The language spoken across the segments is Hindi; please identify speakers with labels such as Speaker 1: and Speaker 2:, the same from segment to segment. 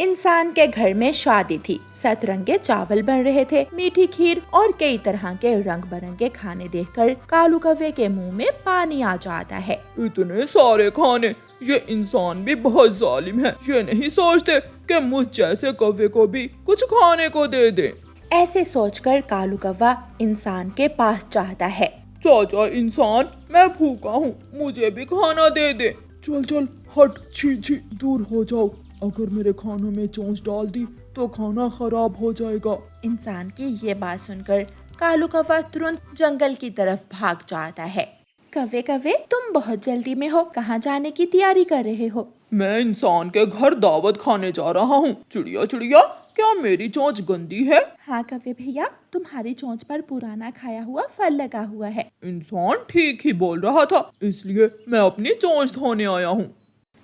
Speaker 1: इंसान के घर में शादी थी। सतरंगे चावल बन रहे थे, मीठी खीर और कई तरह के रंग बिरंगे खाने देखकर कालू कौवे के मुंह में पानी आ जाता है।
Speaker 2: इतने सारे खाने, ये इंसान भी बहुत जालिम है। ये नहीं सोचते कि मुझ जैसे कौवे को भी कुछ खाने को दे दे।
Speaker 1: ऐसे सोचकर कालू कौवा इंसान के पास चाहता है।
Speaker 2: चाचा इंसान, मैं भूखा हूँ, मुझे भी खाना दे दे। चल चल हट, छी छी, दूर हो जाओ। अगर मेरे खानों में चोंच डाल दी तो खाना खराब हो जाएगा।
Speaker 1: इंसान की ये बात सुनकर कालू कौवा तुरंत जंगल की तरफ भाग जाता है। कौवे कौवे, तुम बहुत जल्दी में हो, कहाँ जाने की तैयारी कर रहे हो?
Speaker 2: मैं इंसान के घर दावत खाने जा रहा हूँ। चिड़िया चिड़िया, क्या मेरी चोंच गंदी है?
Speaker 1: हाँ कौवे भैया, तुम्हारी चोंच पर पुराना खाया हुआ फल लगा हुआ है।
Speaker 2: इंसान ठीक ही बोल रहा था, इसलिए मैं अपनी चोंच धोने आया हूँ।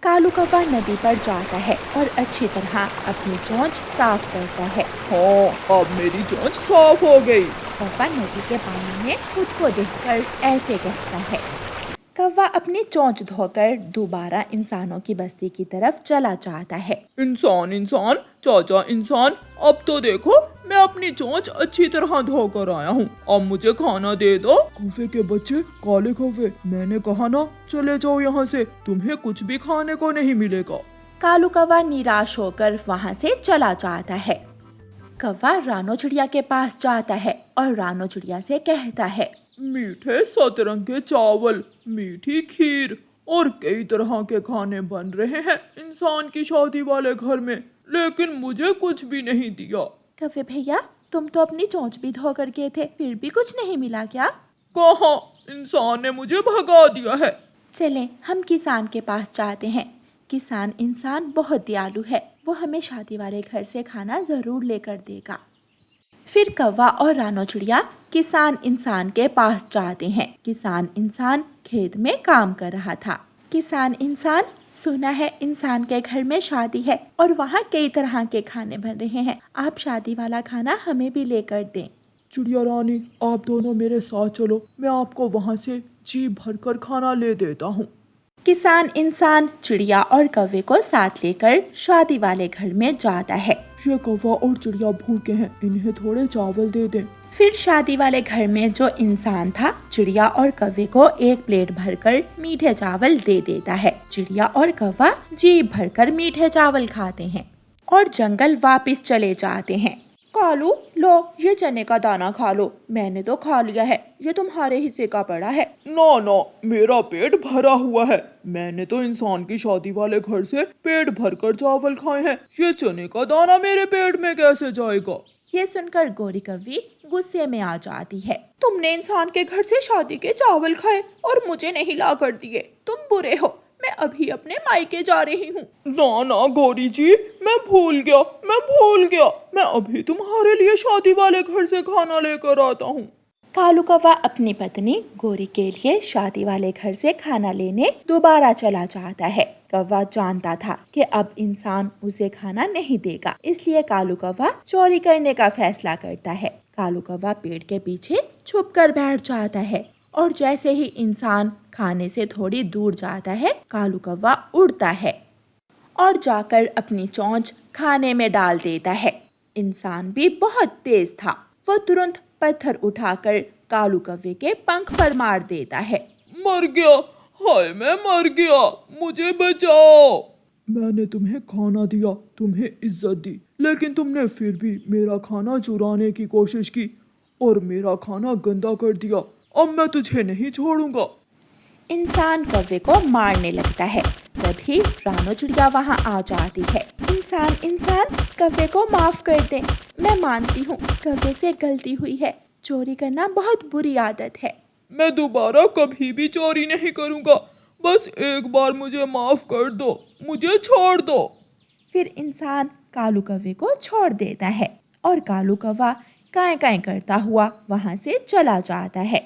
Speaker 1: कालू कौवा नदी पर जाता है और अच्छी तरह अपनी चोंच साफ करता है।
Speaker 2: हाँ, अब मेरी चोंच साफ हो गई।
Speaker 1: कौवा नदी के पानी में खुद को देखकर ऐसे कहता है। कौवा अपनी चोंच धोकर दोबारा इंसानों की बस्ती की तरफ चला जाता है।
Speaker 2: इंसान इंसान, चाचा इंसान, अब तो देखो मैं अपनी चोंच अच्छी तरह धोकर आया हूँ। अब मुझे खाना दे दो। कौवे के बच्चे, काले कौवे, मैंने कहा ना, चले जाओ यहाँ से, तुम्हें कुछ भी खाने को नहीं मिलेगा।
Speaker 1: कालू कौवा निराश होकर वहाँ से चला जाता है। कौवा रानो चिड़िया के पास जाता है और रानो चिड़िया से कहता है।
Speaker 2: मीठे सतरंगे चावल, मीठी खीर और कई तरह के खाने बन रहे हैं इंसान की शादी वाले घर में, लेकिन मुझे कुछ भी नहीं दिया।
Speaker 1: कौवे भैया, तुम तो अपनी चोंच भी धो कर गए थे, फिर भी कुछ नहीं मिला क्या?
Speaker 2: कहाँ, इंसान ने मुझे भगा दिया है।
Speaker 1: चलें, हम किसान के पास जाते हैं। किसान इंसान बहुत दयालु है, वो हमें शादी वाले घर से खाना जरूर लेकर देगा। फिर कौवा और रानो चिड़िया किसान इंसान के पास जाते हैं। किसान इंसान खेत में काम कर रहा था। किसान इंसान, सुना है इंसान के घर में शादी है और वहाँ कई तरह के खाने बन रहे हैं, आप शादी वाला खाना हमें भी लेकर दें।
Speaker 2: चिड़िया रानी, आप दोनों मेरे साथ चलो, मैं आपको वहाँ से जी भरकर खाना ले देता हूँ।
Speaker 1: किसान इंसान चिड़िया और कौवे को साथ लेकर शादी वाले घर में जाता है।
Speaker 2: ये कौवा और चिड़िया भूखे हैं, इन्हें थोड़े चावल दे दें।
Speaker 1: फिर शादी वाले घर में जो इंसान था, चिड़िया और कौवे को एक प्लेट भरकर मीठे चावल दे देता है। चिड़िया और कौवा जी भरकर मीठे चावल खाते हैं और जंगल वापस चले जाते हैं। कालू, लो ये चने का दाना खा लो, मैंने तो खा लिया है, ये तुम्हारे हिस्से का पड़ा है।
Speaker 2: ना ना, मेरा पेट भरा हुआ है, मैंने तो इंसान की शादी वाले घर से पेट भरकर चावल खाए हैं, ये चने का दाना मेरे पेट में कैसे जाएगा?
Speaker 1: ये सुनकर गोरी कौवी गुस्से में आ जाती है। तुमने इंसान के घर से शादी के चावल खाए और मुझे नहीं ला कर दिए, तुम बुरे हो, मैं अभी अपने मायके जा रही हूँ।
Speaker 2: ना ना गौरी जी, मैं भूल गया, मैं अभी तुम्हारे लिए शादी वाले घर से खाना लेकर आता हूँ।
Speaker 1: कालू कौवा अपनी पत्नी गोरी के लिए शादी वाले घर से खाना लेने दोबारा चला जाता है। कौवा जानता था कि अब इंसान उसे खाना नहीं देगा, इसलिए कालू कौवा चोरी करने का फैसला करता है। कालू कौवा पेड़ के पीछे छुप कर बैठ जाता है और जैसे ही इंसान खाने से थोड़ी दूर जाता है, कालू कौवा उड़ता है और जाकर अपनी चोंच खाने में डाल देता है। इंसान भी बहुत तेज था, वो तुरंत पत्थर उठाकर कालू कौवे के पंख पर मार देता है।
Speaker 2: मर गया, हाय मैं मर गया, मुझे बचाओ। मैंने तुम्हें खाना दिया, तुम्हें इज्जत दी, लेकिन तुमने फिर भी मेरा खाना चुराने की कोशिश की और मेरा खाना गंदा कर दिया। अब मैं तुझे नहीं छोड़ूंगा।
Speaker 1: इंसान कौवे को मारने लगता है, तभी रानो चिड़िया वहाँ आ जाती है। इंसान कौवे को माफ कर दे, मैं मानती हूँ कौवे से गलती हुई है, चोरी करना बहुत बुरी आदत है।
Speaker 2: मैं दोबारा कभी भी चोरी नहीं करूँगा, बस एक बार मुझे माफ कर दो, मुझे छोड़ दो।
Speaker 1: फिर इंसान कालू कौवे को छोड़ देता है और कालू कौवा काएं काएं करता हुआ वहाँ से चला जाता है।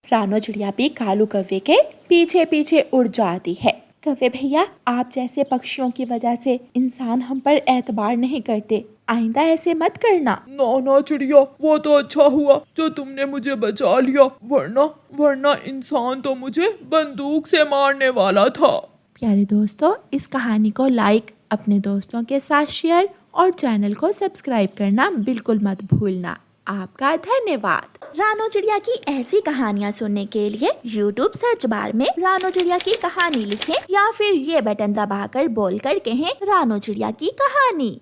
Speaker 1: रानो चिड़िया भी कालू कौवे के पीछे पीछे उड़ जाती है। कौवे भैया, आप जैसे पक्षियों की वजह से इंसान हम पर एतबार नहीं करते, आइंदा ऐसे मत करना।
Speaker 2: ना ना चिड़िया, वो तो अच्छा हुआ जो तुमने मुझे बचा लिया, वरना इंसान तो मुझे बंदूक से मारने वाला था।
Speaker 1: प्यारे दोस्तों, इस कहानी को लाइक अपने दोस्तों के साथ शेयर और चैनल को सब्सक्राइब करना बिल्कुल मत भूलना। आपका धन्यवाद। रानो चिड़िया की ऐसी कहानियाँ सुनने के लिए YouTube सर्च बार में रानो चिड़िया की कहानी लिखें या फिर ये बटन दबाकर बोलकर कहें रानो चिड़िया की कहानी।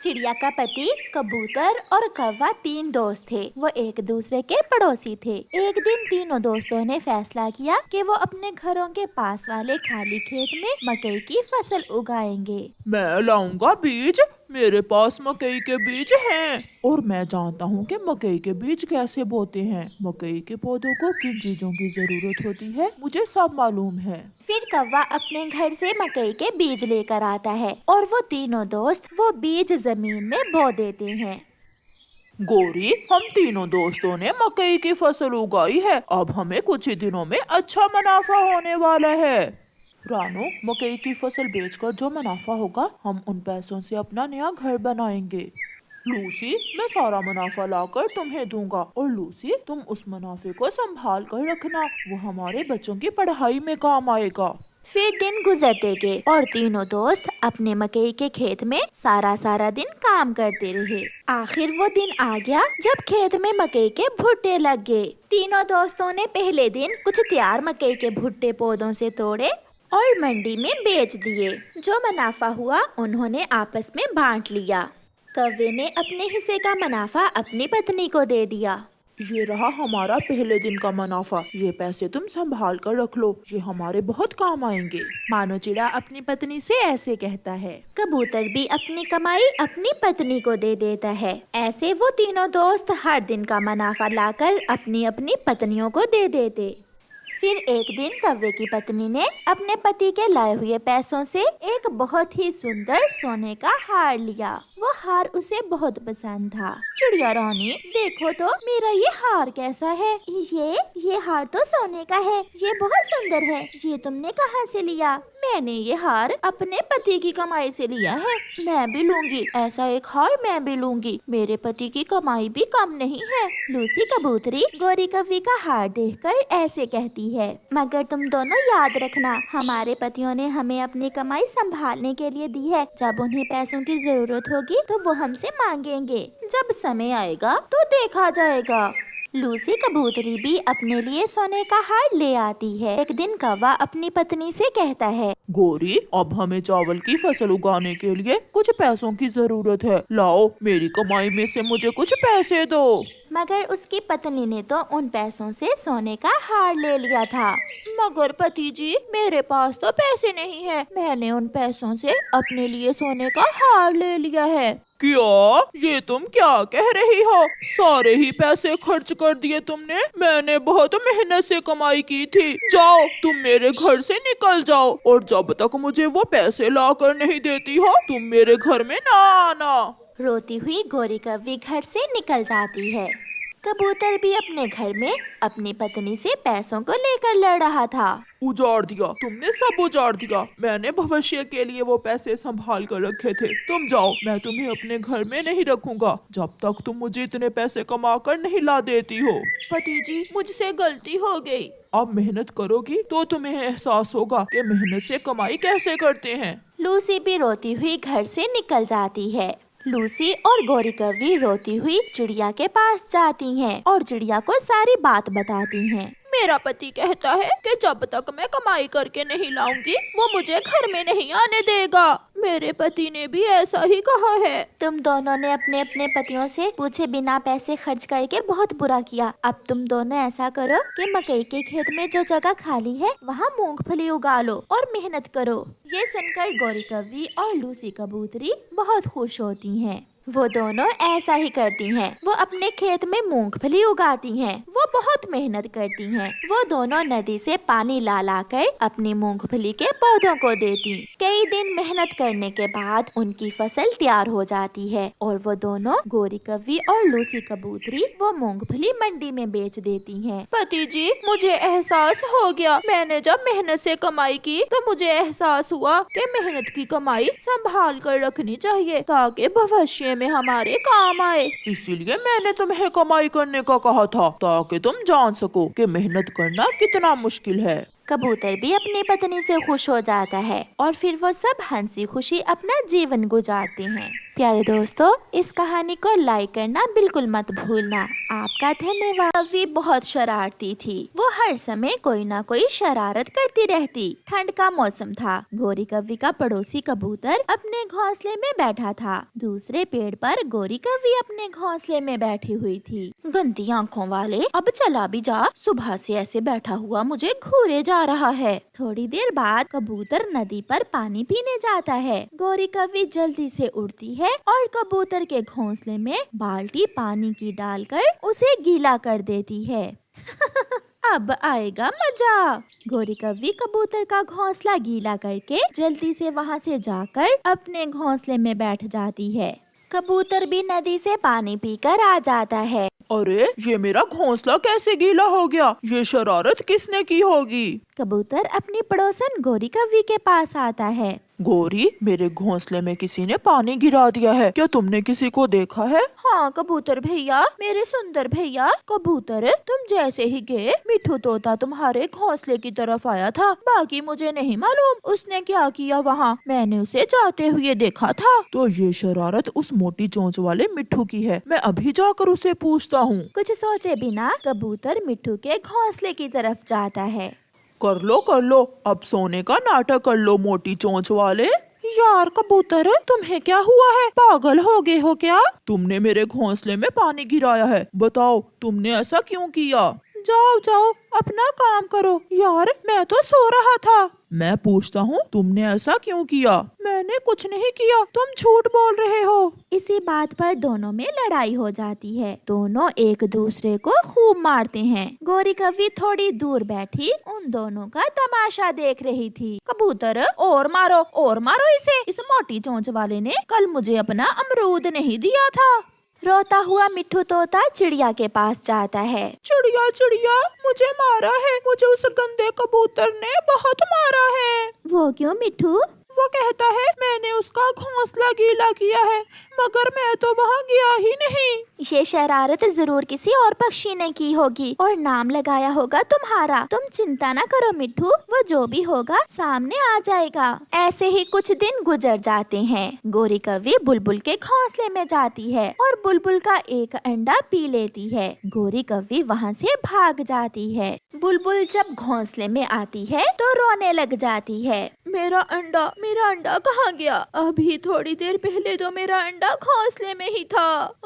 Speaker 1: चिड़िया का पति कबूतर और कौवा 3 दोस्त थे। वो एक दूसरे के पड़ोसी थे। एक दिन तीनों दोस्तों ने फैसला किया कि वो अपने घरों के पास वाले खाली खेत में मकई की फसल उगाएंगे।
Speaker 2: मैं लाऊंगा बीज, मेरे पास मकई के बीज हैं और मैं जानता हूँ कि मकई के बीज कैसे बोते हैं। मकई के पौधों को किन चीजों की जरूरत होती है मुझे सब मालूम है।
Speaker 1: फिर कौवा अपने घर से मकई के बीज लेकर आता है और वो तीनों दोस्त वो बीज जमीन में बो देते हैं।
Speaker 2: गोरी, हम तीनों दोस्तों ने मकई की फसल उगाई है। अब हमें कुछ ही दिनों में अच्छा मुनाफा होने वाला है। रानो, मकई की फसल बेचकर जो मुनाफा होगा हम उन पैसों से अपना नया घर बनाएंगे। लूसी, मैं सारा मुनाफा लाकर तुम्हें दूंगा और लूसी तुम उस मुनाफे को संभाल कर रखना, वो हमारे बच्चों की पढ़ाई में काम आएगा।
Speaker 1: फिर दिन गुजरते गए और तीनों दोस्त अपने मकई के खेत में सारा दिन काम करते रहे। आखिर वो दिन आ गया जब खेत में मकई के भुट्टे लग गए। तीनों दोस्तों ने पहले दिन कुछ तैयार मकई के भुट्टे पौधों से तोड़े और मंडी में बेच दिए। जो मुनाफा हुआ उन्होंने आपस में बांट लिया। कौवे ने अपने हिस्से का मुनाफा अपनी पत्नी को दे दिया।
Speaker 2: ये रहा हमारा पहले दिन का मुनाफा, ये पैसे तुम संभाल कर रख लो, ये हमारे बहुत काम आएंगे।
Speaker 1: मानो चिड़ा अपनी पत्नी से ऐसे कहता है। कबूतर भी अपनी कमाई अपनी पत्नी को दे देता है। ऐसे वो तीनों दोस्त हर दिन का मुनाफा लाकर अपनी अपनी पत्नियों को दे देते। फिर एक दिन कौवे की पत्नी ने अपने पति के लाए हुए पैसों से एक बहुत ही सुंदर सोने का हार लिया। वो हार उसे बहुत पसंद था। चिड़िया रानी, देखो तो मेरा ये हार कैसा है। ये हार तो सोने का है, ये बहुत सुंदर है। ये तुमने कहाँ से लिया? मैंने ये हार अपने पति की कमाई से लिया है। मैं भी लूंगी, ऐसा एक हार मैं भी लूंगी। मेरे पति की कमाई भी कम नहीं है। लूसी कबूतरी गोरी कौवी का हार देखकर ऐसे कहती है, मगर तुम दोनों याद रखना, हमारे पतियों ने हमें अपनी कमाई संभालने के लिए दी है। जब उन्हें पैसों की जरूरत होगी तो वो हमसे मांगेंगे। जब समय आएगा तो देखा जाएगा। लूसी कबूतरी भी अपने लिए सोने का हार ले आती है। एक दिन कौवा अपनी पत्नी से कहता है,
Speaker 2: गोरी, अब हमें चावल की फसल उगाने के लिए कुछ पैसों की जरूरत है। लाओ, मेरी कमाई में से मुझे कुछ पैसे दो।
Speaker 1: मगर उसकी पत्नी ने तो उन पैसों से सोने का हार ले लिया था। मगर पति जी, मेरे पास तो पैसे नहीं है। मैंने उन पैसों से अपने लिए सोने का हार ले लिया है।
Speaker 2: क्या? ये तुम क्या कह रही हो? सारे ही पैसे खर्च कर दिए तुमने? मैंने बहुत मेहनत से कमाई की थी। जाओ, तुम मेरे घर से निकल जाओ और जब तक मुझे वो पैसे लाकर नहीं देती हो तुम मेरे घर में ना आना।
Speaker 1: रोती हुई गोरी कौवी घर से निकल जाती है। कबूतर भी अपने घर में अपनी पत्नी से पैसों को लेकर लड़ रहा था।
Speaker 2: उजाड़ दिया, तुमने सब उजाड़ दिया। मैंने भविष्य के लिए वो पैसे संभाल कर रखे थे। तुम जाओ, मैं तुम्हें अपने घर में नहीं रखूंगा जब तक तुम मुझे इतने पैसे कमा कर नहीं ला देती हो।
Speaker 1: पति जी, मुझसे गलती हो गई।
Speaker 2: अब मेहनत करोगी तो तुम्हें एहसास होगा कि मेहनत से कमाई कैसे करते हैं।
Speaker 1: लूसी भी रोती हुई घर से निकल जाती है। लूसी और गोरी कौवी रोती हुई चिड़िया के पास जाती हैं और चिड़िया को सारी बात बताती हैं। मेरा पति कहता है कि जब तक मैं कमाई करके नहीं लाऊंगी वो मुझे घर में नहीं आने देगा। मेरे पति ने भी ऐसा ही कहा है। तुम दोनों ने अपने अपने पतियों से पूछे बिना पैसे खर्च करके बहुत बुरा किया। अब तुम दोनों ऐसा करो कि मकई के खेत में जो जगह खाली है वहाँ मूंगफली उगा लो और मेहनत करो। ये सुनकर गोरी कौवी और लूसी कबूतरी बहुत खुश होती हैं। वो दोनों ऐसा ही करती हैं। वो अपने खेत में मूंगफली उगाती हैं। वो बहुत मेहनत करती हैं। वो दोनों नदी से पानी ला ला कर अपनी मूंगफली के पौधों को देती। कई दिन मेहनत करने के बाद उनकी फसल तैयार हो जाती है और वो दोनों गोरी कौवी और लूसी कबूतरी वो मूंगफली मंडी में बेच देती हैं। पति जी, मुझे एहसास हो गया। मैंने जब मेहनत से कमाई की तो मुझे एहसास हुआ कि मेहनत की कमाई संभाल कर रखनी चाहिए ताकि भविष्य में हमारे काम आए।
Speaker 2: इसीलिए मैंने तुम्हें कमाई करने का कहा था ताकि तुम जान सको कि मेहनत करना कितना मुश्किल है।
Speaker 1: कबूतर भी अपनी पत्नी से खुश हो जाता है और फिर वो सब हंसी खुशी अपना जीवन गुजारते हैं। प्यारे दोस्तों, इस कहानी को लाइक करना बिल्कुल मत भूलना। आपका धन्यवाद। कव्वी बहुत शरारती थी। वो हर समय कोई ना कोई शरारत करती रहती। ठंड का मौसम था। गोरी कव्वी का पड़ोसी कबूतर अपने घोंसले में बैठा था। दूसरे पेड़ पर गोरी कव्वी अपने घोंसले में बैठी हुई थी। गंदी आंखों वाले, अब चला भी जा। सुबह से ऐसे बैठा हुआ मुझे घूरे जा रहा है। थोड़ी देर बाद कबूतर नदी पर पानी पीने जाता है। गोरी कव्वी जल्दी से उड़ती है और कबूतर के घोंसले में बाल्टी पानी की डालकर उसे गीला कर देती है। अब आएगा मजा। गोरी कव्वी कबूतर का घोंसला गीला करके जल्दी से वहाँ से जाकर अपने घोंसले में बैठ जाती है। कबूतर भी नदी से पानी पीकर आ जाता है।
Speaker 2: अरे, ये मेरा घोंसला कैसे गीला हो गया? ये शरारत किसने की होगी?
Speaker 1: कबूतर अपनी पड़ोसन गोरी कव्वी के पास आता है।
Speaker 2: गोरी, मेरे घोंसले में किसी ने पानी गिरा दिया है। क्या तुमने किसी को देखा है?
Speaker 1: हाँ कबूतर भैया, मेरे सुंदर भैया। कबूतर, तुम जैसे ही गए मिठू तोता तुम्हारे घोंसले की तरफ आया था। बाकी मुझे नहीं मालूम उसने क्या किया वहाँ। मैंने उसे जाते हुए देखा था।
Speaker 2: तो ये शरारत उस मोटी चोंच वाले मिठू की है। मैं अभी जाकर उसे पूछता हूँ।
Speaker 1: कुछ सोचे बिना कबूतर मिठू के घोंसले की तरफ जाता है।
Speaker 2: कर लो, अब सोने का नाटक कर लो, मोटी चोंच वाले। यार कबूतर, तुम्हें क्या हुआ है? पागल हो गए हो क्या? तुमने मेरे घोंसले में पानी गिराया है। बताओ, तुमने ऐसा क्यों किया? जाओ, अपना काम करो। यार, मैं तो सो रहा था। मैं पूछता हूँ, तुमने ऐसा क्यों किया? मैंने कुछ नहीं किया, तुम झूठ बोल रहे हो।
Speaker 1: इसी बात पर दोनों में लड़ाई हो जाती है। दोनों एक दूसरे को खूब मारते हैं। गोरी कव्वी थोड़ी दूर बैठी उन दोनों का तमाशा देख रही थी। कबूतर, और मारो इसे। इस मोटी चोंच वाले ने कल मुझे अपना अमरूद नहीं दिया था। रोता हुआ मिठू तोता चिड़िया के पास जाता है।
Speaker 2: चिड़िया, मुझे मारा है। मुझे उस गंदे कबूतर ने बहुत मारा है।
Speaker 1: वो क्यों मिठू?
Speaker 2: वो कहता है मैंने उसका घोंसला गीला किया है, मगर मैं तो वहाँ गया ही नहीं।
Speaker 1: ये शरारत जरूर किसी और पक्षी ने की होगी और नाम लगाया होगा तुम्हारा। तुम चिंता न करो मिठू, वो जो भी होगा सामने आ जाएगा। ऐसे ही कुछ दिन गुजर जाते हैं। गोरी कव्वी बुलबुल के घोंसले में जाती है और बुलबुल का एक अंडा पी लेती है। गोरी कव्वी वहाँ से भाग जाती है। बुलबुल जब घोंसले में आती है तो रोने लग जाती है।
Speaker 2: मेरा अंडा कहाँ गया? अभी थोड़ी देर पहले तो मेरा अंडा घोंसले में ही था।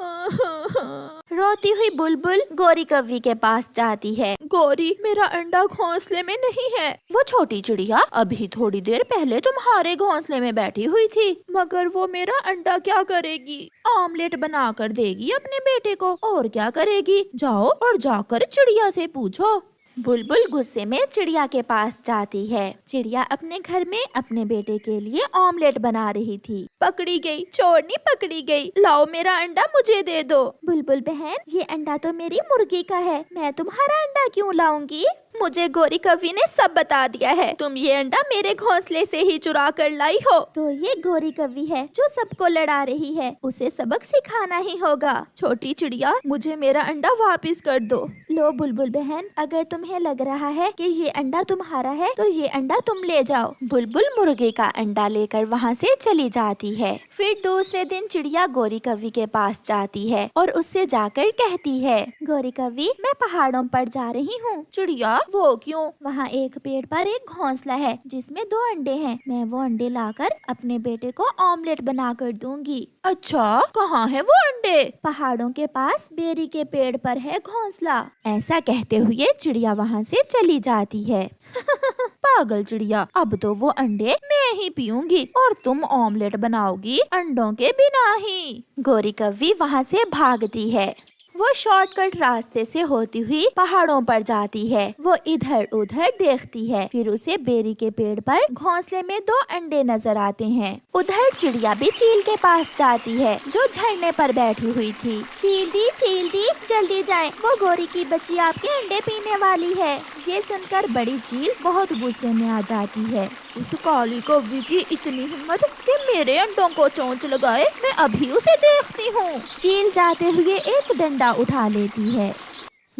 Speaker 1: रोती हुई बुलबुल गोरी कव्वी के पास जाती है।
Speaker 2: गोरी, मेरा अंडा घोंसले में नहीं है।
Speaker 1: वो छोटी चिड़िया अभी थोड़ी देर पहले तुम्हारे घोंसले में बैठी हुई थी।
Speaker 2: मगर वो मेरा अंडा क्या करेगी?
Speaker 1: ऑमलेट बना कर देगी अपने बेटे को। और क्या करेगी? जाओ और जाकर चिड़िया से पूछो। बुलबुल गुस्से में चिड़िया के पास जाती है। चिड़िया अपने घर में अपने बेटे के लिए ऑमलेट बना रही थी।
Speaker 2: पकड़ी गई, चोरनी पकड़ी गई। लाओ, मेरा अंडा मुझे दे दो।
Speaker 1: बुलबुल बहन, ये अंडा तो मेरी मुर्गी का है। मैं तुम्हारा अंडा क्यों लाऊंगी?
Speaker 2: मुझे गोरी कव्वी ने सब बता दिया है। तुम ये अंडा मेरे घोंसले से ही चुरा कर लाई हो।
Speaker 1: तो ये गोरी कव्वी है जो सबको लड़ा रही है। उसे सबक सिखाना ही होगा।
Speaker 2: छोटी चिड़िया, मुझे मेरा अंडा वापस कर दो।
Speaker 1: लो बुलबुल बहन, अगर तुम्हें लग रहा है कि ये अंडा तुम्हारा है तो ये अंडा तुम ले जाओ। बुलबुल मुर्गे का अंडा लेकर वहाँ से चली जाती है। फिर दूसरे दिन चिड़िया गोरी कव्वी के पास जाती है और उससे जाकर कहती है, गोरी कव्वी, मैं पहाड़ों पर जा रही हूँ।
Speaker 2: चिड़िया, वो क्यों?
Speaker 1: वहाँ एक पेड़ पर एक घोंसला है जिसमें 2 अंडे हैं। मैं वो अंडे लाकर अपने बेटे को ऑमलेट बना कर दूंगी।
Speaker 2: अच्छा, कहाँ है वो अंडे?
Speaker 1: पहाड़ों के पास बेरी के पेड़ पर है घोंसला। ऐसा कहते हुए चिड़िया वहाँ से चली जाती है।
Speaker 2: पागल चिड़िया, अब तो वो अंडे मैं ही पीऊंगी और तुम ऑमलेट बनाओगी अंडों के बिना ही।
Speaker 1: गोरी कव्वी वहाँ से भागती है। वो शॉर्टकट रास्ते से होती हुई पहाड़ों पर जाती है। वो इधर उधर देखती है। फिर उसे बेरी के पेड़ पर घोंसले में 2 अंडे नजर आते हैं। उधर चिड़िया भी चील के पास जाती है जो झरने पर बैठी हुई थी। चील दी, जल्दी जाएं, वो गोरी की बच्ची आपके अंडे पीने वाली है। ये सुनकर बड़ी चील बहुत गुस्से में आ जाती है।
Speaker 2: उस काली कव्वी की इतनी हिम्मत कि मेरे अंडों को चोंच लगाए। मैं अभी उसे देखती हूँ।
Speaker 1: चील जाते हुए एक डंडा उठा लेती है।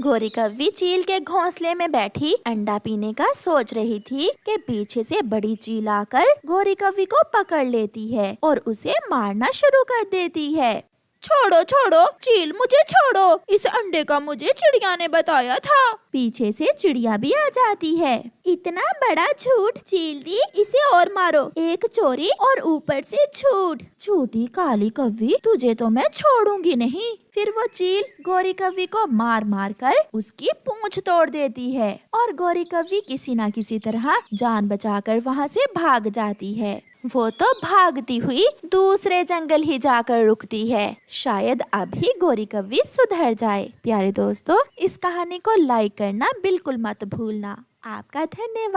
Speaker 1: गोरी कव्वी चील के घोंसले में बैठी अंडा पीने का सोच रही थी कि पीछे से बड़ी चील आकर गोरी कव्वी को पकड़ लेती है और उसे मारना शुरू कर देती है। छोड़ो छोड़ो चील, मुझे छोड़ो, इस अंडे का मुझे चिड़िया ने बताया था। पीछे से चिड़िया भी आ जाती है। इतना बड़ा झूठ चील दी, इसे और मारो, एक चोरी और ऊपर से झूठ। झूठी काली कव्वी, तुझे तो मैं छोड़ूंगी नहीं। फिर वो चील गोरी कव्वी को मार मार कर उसकी पूंछ तोड़ देती है और गोरी कव्वी किसी न किसी तरह जान बचाकर वहाँ से भाग जाती है। वो तो भागती हुई दूसरे जंगल ही जाकर रुकती है। शायद अभी गोरी कव्वी सुधर जाए। प्यारे दोस्तों, इस कहानी को लाइक करना बिल्कुल मत भूलना। आपका धन्यवाद।